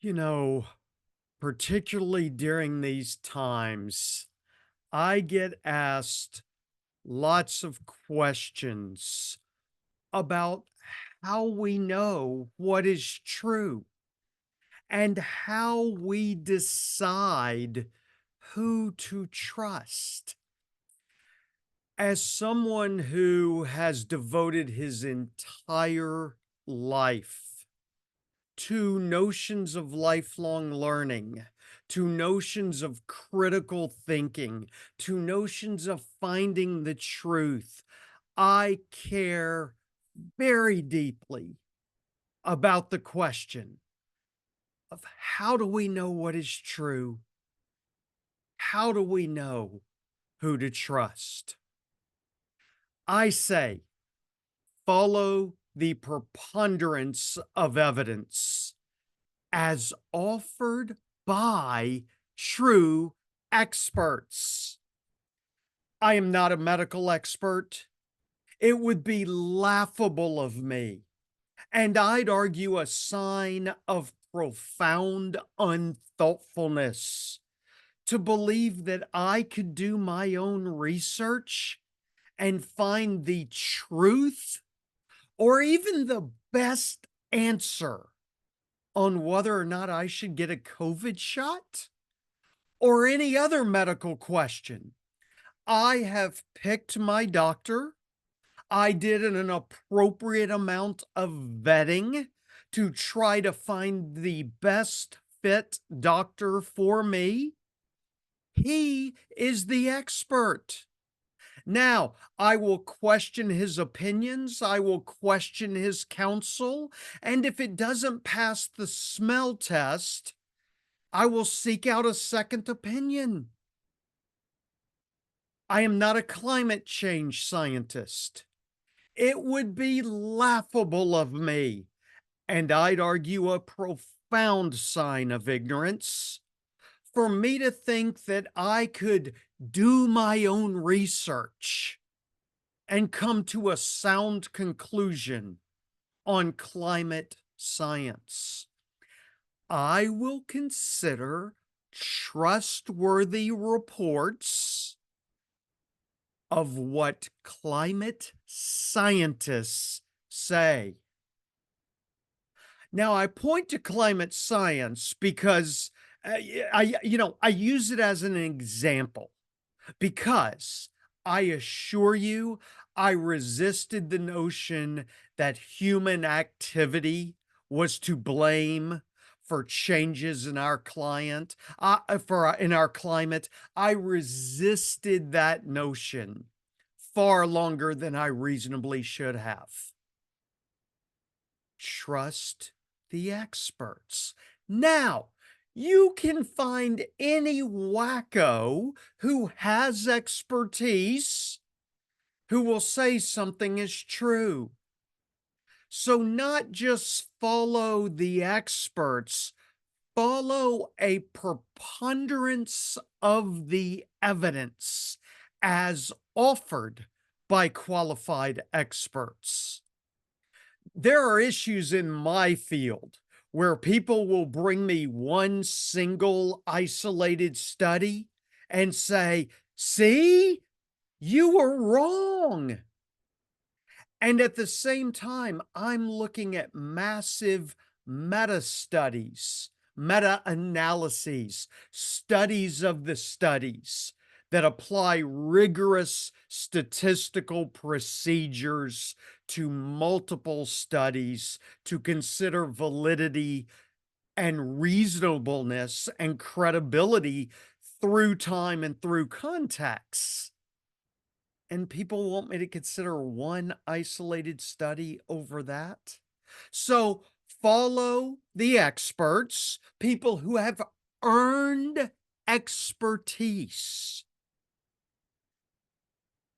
You know, particularly during these times, I get asked lots of questions about how we know what is true and how we decide who to trust. As someone who has devoted his entire life to notions of lifelong learning, to notions of critical thinking, to notions of finding the truth. I care very deeply about the question of how do we know what is true? How do we know who to trust? I say, follow the preponderance of evidence as offered by true experts. I am not a medical expert. It would be laughable of me, and I'd argue a sign of profound unthoughtfulness to believe that I could do my own research and find the truth or even the best answer on whether or not I should get a COVID shot or any other medical question. I have picked my doctor. I did an appropriate amount of vetting to try to find the best fit doctor for me. He is the expert. Now, I will question his opinions. I will question his counsel. And if it doesn't pass the smell test, I will seek out a second opinion. I am not a climate change scientist. It would be laughable of me, and I'd argue a profound sign of ignorance, for me to think that I could do my own research and come to a sound conclusion on climate science. I will consider trustworthy reports of what climate scientists say. Now, I point to climate science because I use it as an example because I assure you, I resisted the notion that human activity was to blame for changes in our in our climate. I resisted that notion far longer than I reasonably should have. Trust the experts. Now, you can find any wacko who has expertise who will say something is true. So, not just follow the experts, follow a preponderance of the evidence as offered by qualified experts. There are issues in my field where people will bring me one single isolated study and say, see, you were wrong. And at the same time, I'm looking at massive meta studies, meta analyses, studies of the studies that apply rigorous statistical procedures to multiple studies to consider validity and reasonableness and credibility through time and through context. And people want me to consider one isolated study over that. So follow the experts, people who have earned expertise.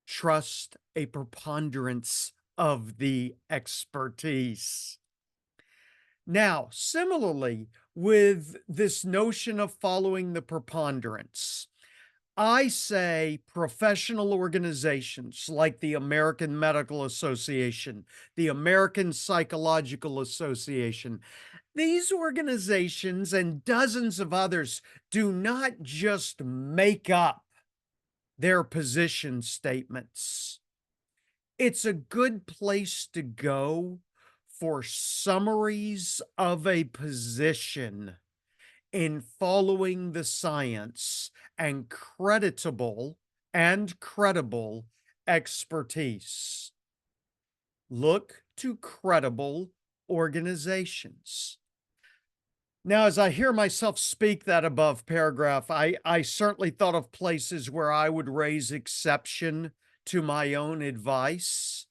Trust a preponderance of the expertise. Now, similarly, with this notion of following the preponderance, I say professional organizations like the American Medical Association, the American Psychological Association, These organizations and dozens of others do not just make up their position statements. It's a good place to go for summaries of a position in following the science and credible expertise. Look to credible organizations. Now, as I hear myself speak that above paragraph, I certainly thought of places where I would raise exception to my own advice.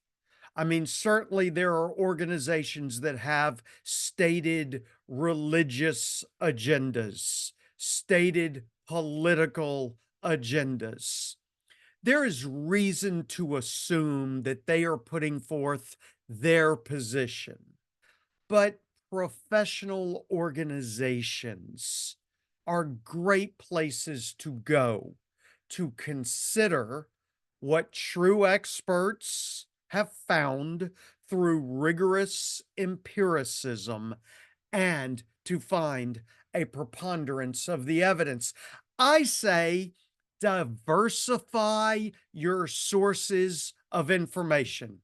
I mean, certainly there are organizations that have stated religious agendas, stated political agendas. There is reason to assume that they are putting forth their position. But professional organizations are great places to go to consider what true experts have found through rigorous empiricism and to find a preponderance of the evidence. I say diversify your sources of information.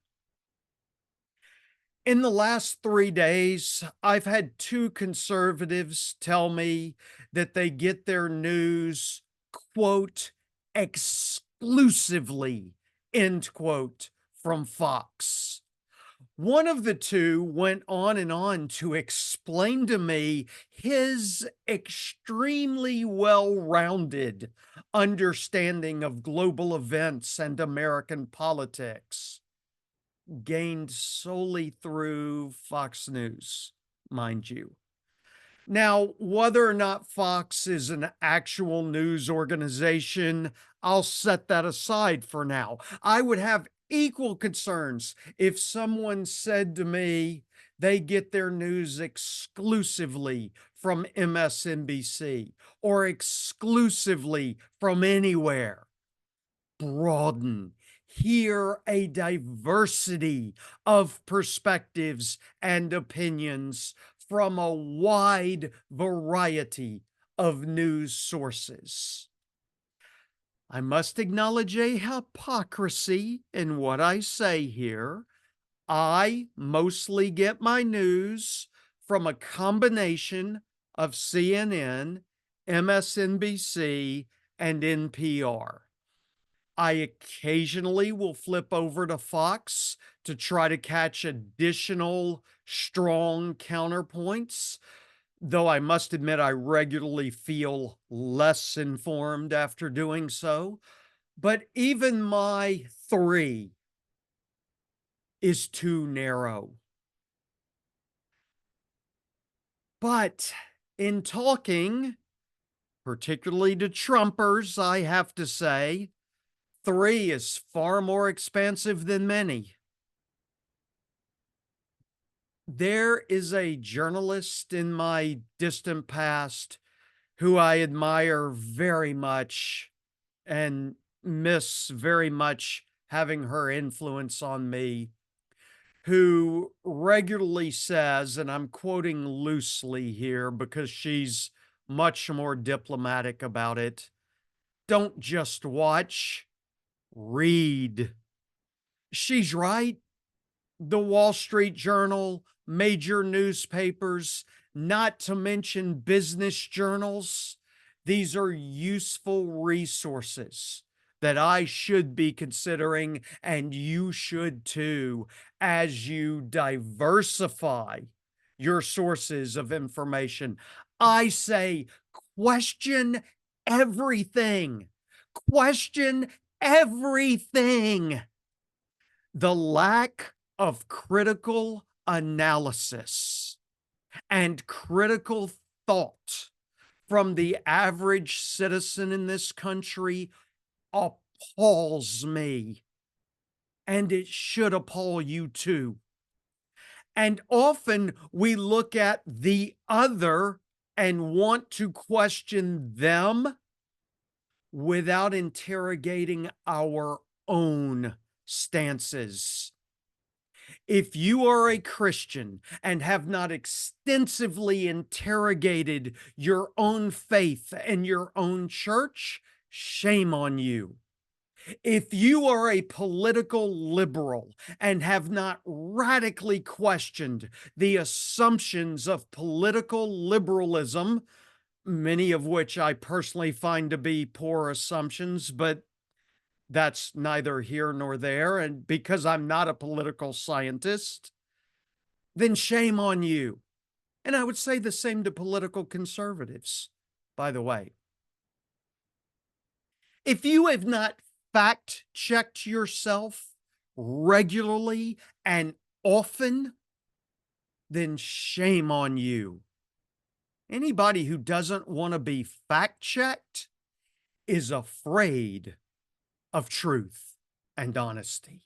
In the last 3 days, I've had two conservatives tell me that they get their news, quote, exclusively, end quote, from Fox. One of the two went on and on to explain to me his extremely well rounded understanding of global events and American politics, gained solely through Fox News, mind you. Now, whether or not Fox is an actual news organization, I'll set that aside for now. I would have equal concerns if someone said to me they get their news exclusively from MSNBC or exclusively from anywhere. Broaden, hear a diversity of perspectives and opinions from a wide variety of news sources. I must acknowledge a hypocrisy in what I say here. I mostly get my news from a combination of CNN, MSNBC, and NPR. I occasionally will flip over to Fox to try to catch additional strong counterpoints, though I must admit I regularly feel less informed after doing so. But even my three is too narrow. But in talking, particularly to Trumpers, I have to say, three is far more expansive than many. There is a journalist in my distant past who I admire very much and miss very much having her influence on me, who regularly says, and I'm quoting loosely here because she's much more diplomatic about it, don't just watch, read. She's right. The Wall Street Journal, major newspapers, not to mention business journals. These are useful resources that I should be considering, and you should too, as you diversify your sources of information. I say question everything. Question everything. The lack of critical analysis and critical thought from the average citizen in this country appalls me, and it should appall you too. And often we look at the other and want to question them without interrogating our own stances. If you are a Christian and have not extensively interrogated your own faith and your own church, shame on you. If you are a political liberal and have not radically questioned the assumptions of political liberalism, many of which I personally find to be poor assumptions, but that's neither here nor there. And because I'm not a political scientist, then shame on you. And I would say the same to political conservatives, by the way. If you have not fact checked yourself regularly and often, then shame on you. Anybody who doesn't want to be fact checked is afraid of truth and honesty.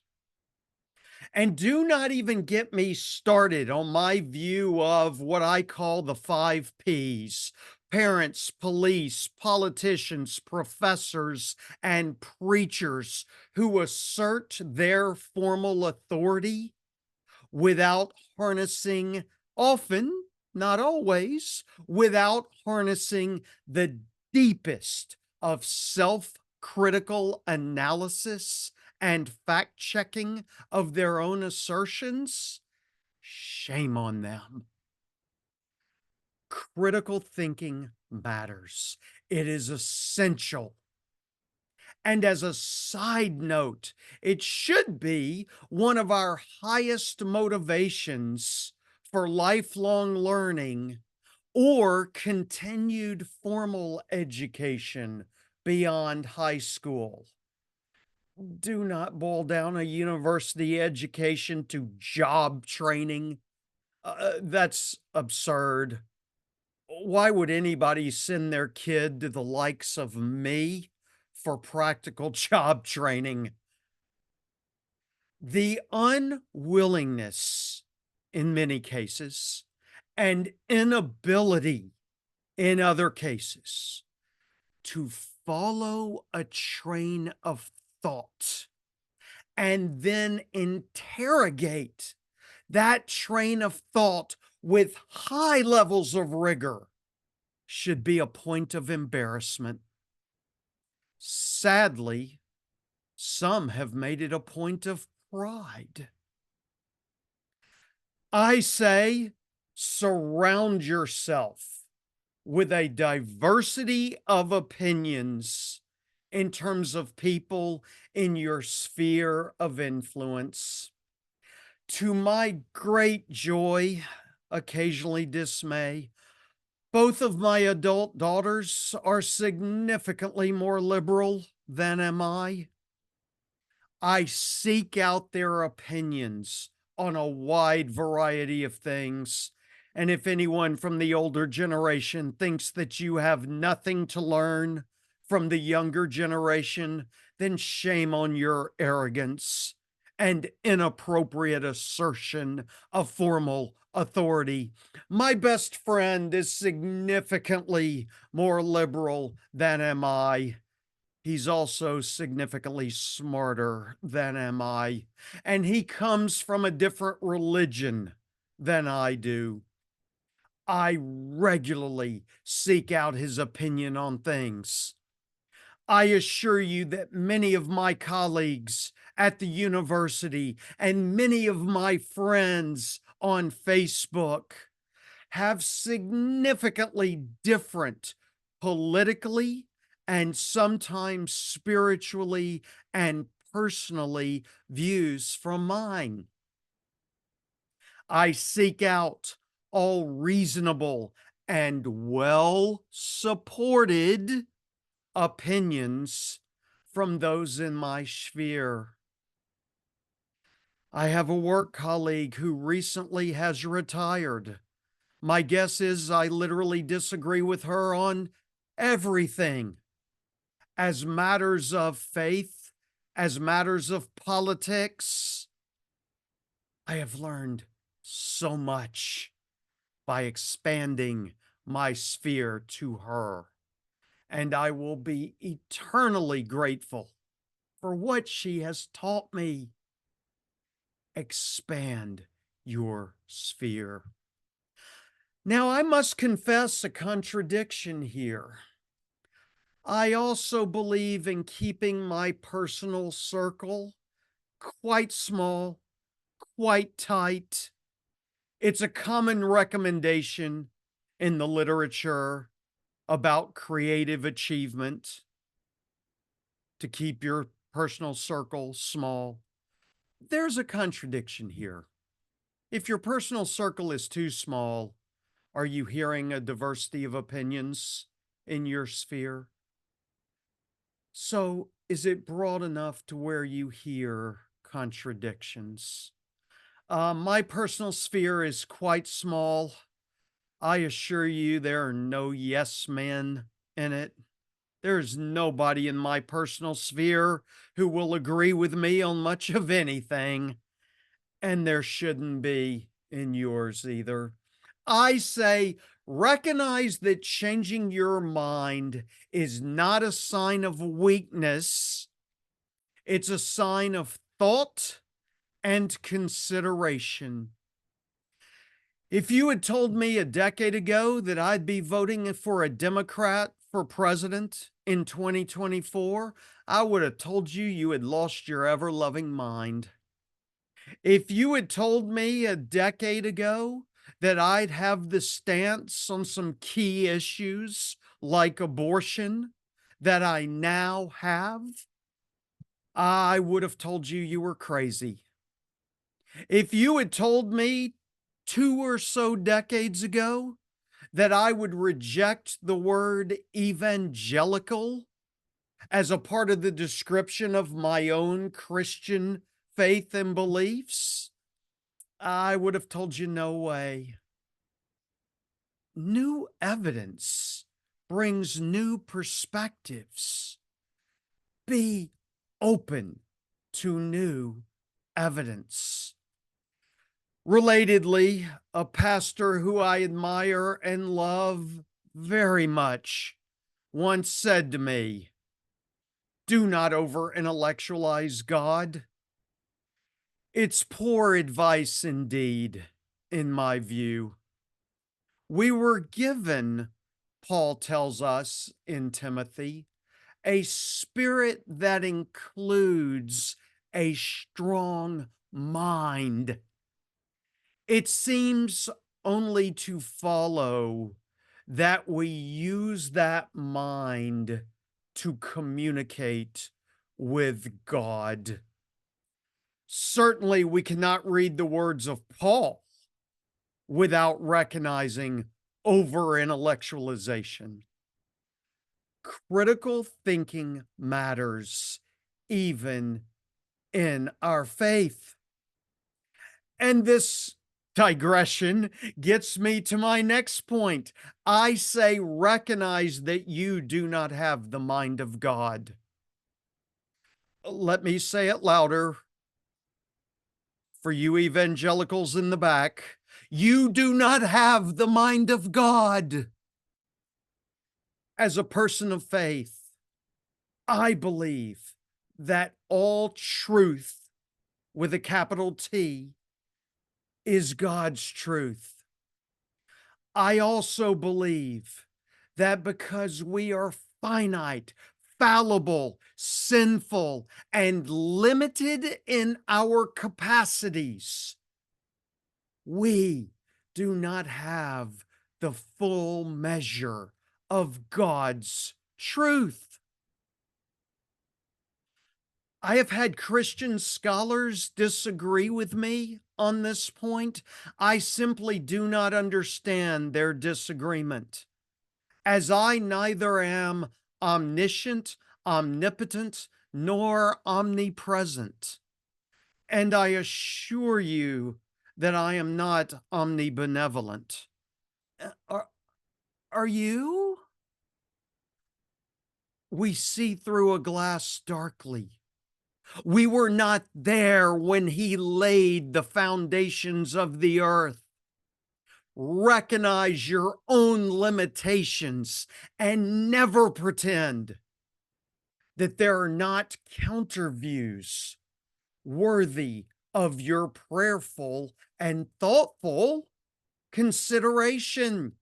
And do not even get me started on my view of what I call the five P's: parents, police, politicians, professors, and preachers who assert their formal authority without harnessing, often, not always, without harnessing the deepest of self critical analysis and fact checking of their own assertions. Shame on them. Critical thinking matters. It is essential. And as a side note, it should be one of our highest motivations for lifelong learning or continued formal education beyond high school. Do not boil down a university education to job training. That's absurd. Why would anybody send their kid to the likes of me for practical job training? The unwillingness, in many cases, and inability, in other cases, to follow a train of thought and then interrogate that train of thought with high levels of rigor should be a point of embarrassment. Sadly, some have made it a point of pride. I say, surround yourself with a diversity of opinions in terms of people in your sphere of influence. To my great joy, occasionally dismay, both of my adult daughters are significantly more liberal than am I. I seek out their opinions on a wide variety of things. And if anyone from the older generation thinks that you have nothing to learn from the younger generation, then shame on your arrogance and inappropriate assertion of formal authority. My best friend is significantly more liberal than am I. He's also significantly smarter than am I, and he comes from a different religion than I do. I regularly seek out his opinion on things. I assure you that many of my colleagues at the university and many of my friends on Facebook have significantly different politically and sometimes spiritually and personally views from mine. I seek out all reasonable and well supported opinions from those in my sphere. I have a work colleague who recently has retired. My guess is I literally disagree with her on everything. As matters of faith, as matters of politics, I have learned so much by expanding my sphere to her. And I will be eternally grateful for what she has taught me. expand your sphere. Now, I must confess a contradiction here. I also believe in keeping my personal circle quite small, quite tight. It's a common recommendation in the literature about creative achievement to keep your personal circle small. There's a contradiction here. If your personal circle is too small, are you hearing a diversity of opinions in your sphere? So, is it broad enough to where you hear contradictions? My personal sphere is quite small. I assure you, there are no yes men in it. There's nobody in my personal sphere who will agree with me on much of anything, and there shouldn't be in yours either. I say, recognize that changing your mind is not a sign of weakness, it's a sign of thought and consideration. If you had told me a decade ago that I'd be voting for a Democrat for president in 2024, I would have told you you had lost your ever loving mind. If you had told me a decade ago that I'd have the stance on some key issues like abortion that I now have, I would have told you you were crazy. If you had told me 2 or so decades ago that I would reject the word evangelical as a part of the description of my own Christian faith and beliefs, I would have told you no way. New evidence brings new perspectives. Be open to new evidence. Relatedly, a pastor who I admire and love very much once said to me, "Do not over intellectualize God." It's poor advice indeed, in my view. We were given, Paul tells us in Timothy, a spirit that includes a strong mind. It seems only to follow that we use that mind to communicate with God. Certainly, we cannot read the words of Paul without recognizing over intellectualization. Critical thinking matters even in our faith. And this digression gets me to my next point. I say, recognize that you do not have the mind of God. Let me say it louder for you evangelicals in the back. You do not have the mind of God. As a person of faith, I believe that all truth with a capital T is God's truth. I also believe that because we are finite, fallible, sinful, and limited in our capacities, we do not have the full measure of God's truth. I have had Christian scholars disagree with me on this point. I simply do not understand their disagreement, as I neither am omniscient, omnipotent, nor omnipresent. And I assure you that I am not omnibenevolent. Are, are you? We see through a glass darkly. We were not there when he laid the foundations of the earth. Recognize your own limitations and never pretend that there are not counter views worthy of your prayerful and thoughtful consideration.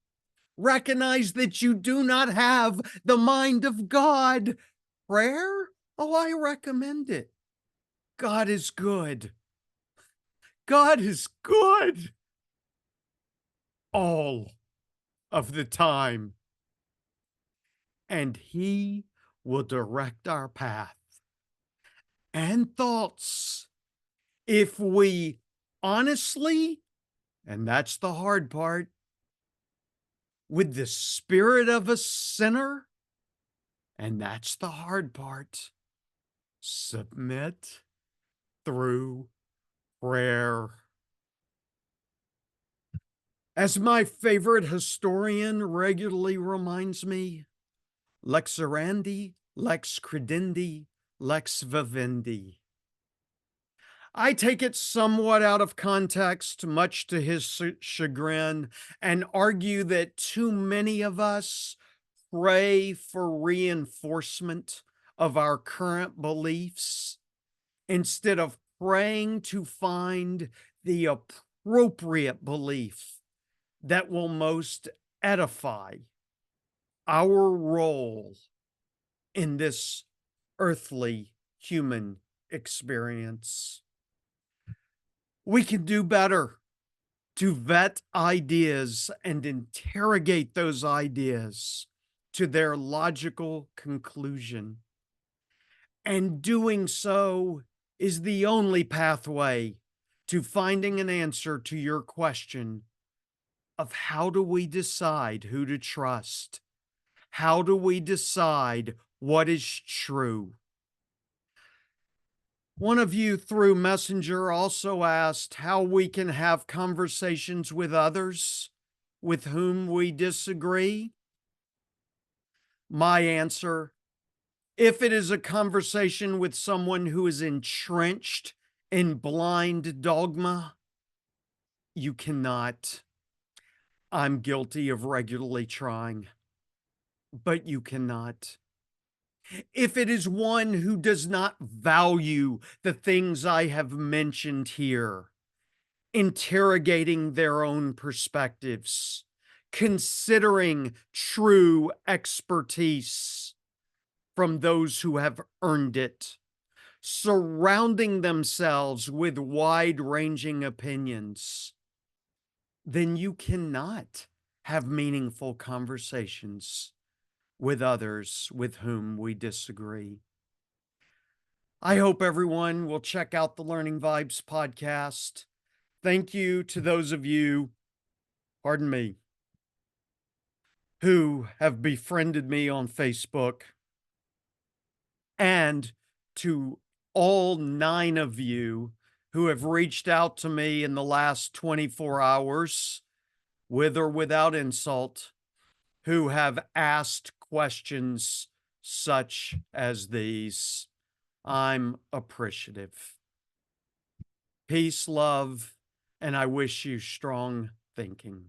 Recognize that you do not have the mind of God. Prayer? Oh, I recommend it. God is good. God is good all of the time, and He will direct our path and thoughts if we honestly, and that's the hard part, with the spirit of a sinner, and that's the hard part, submit through prayer. As my favorite historian regularly reminds me, lex orandi, lex credendi, lex vivendi. I take it somewhat out of context, much to his chagrin, and argue that too many of us pray for reinforcement of our current beliefs instead of praying to find the appropriate belief that will most edify our role in this earthly human experience. We can do better to vet ideas and interrogate those ideas to their logical conclusion. And doing so is the only pathway to finding an answer to your question of how do we decide who to trust? How do we decide what is true? One of you through Messenger also asked how we can have conversations with others with whom we disagree. My answer, if it is a conversation with someone who is entrenched in blind dogma, you cannot. I'm guilty of regularly trying, but you cannot. If it is one who does not value the things I have mentioned here, interrogating their own perspectives, considering true expertise from those who have earned it, surrounding themselves with wide ranging opinions, then you cannot have meaningful conversations with others with whom we disagree. I hope everyone will check out the Learning Vibes podcast. Thank you to those of you, pardon me, who have befriended me on Facebook, and to all 9 of you who have reached out to me in the last 24 hours, with or without insult, who have asked questions such as these. I'm appreciative. Peace, love, and I wish you strong thinking.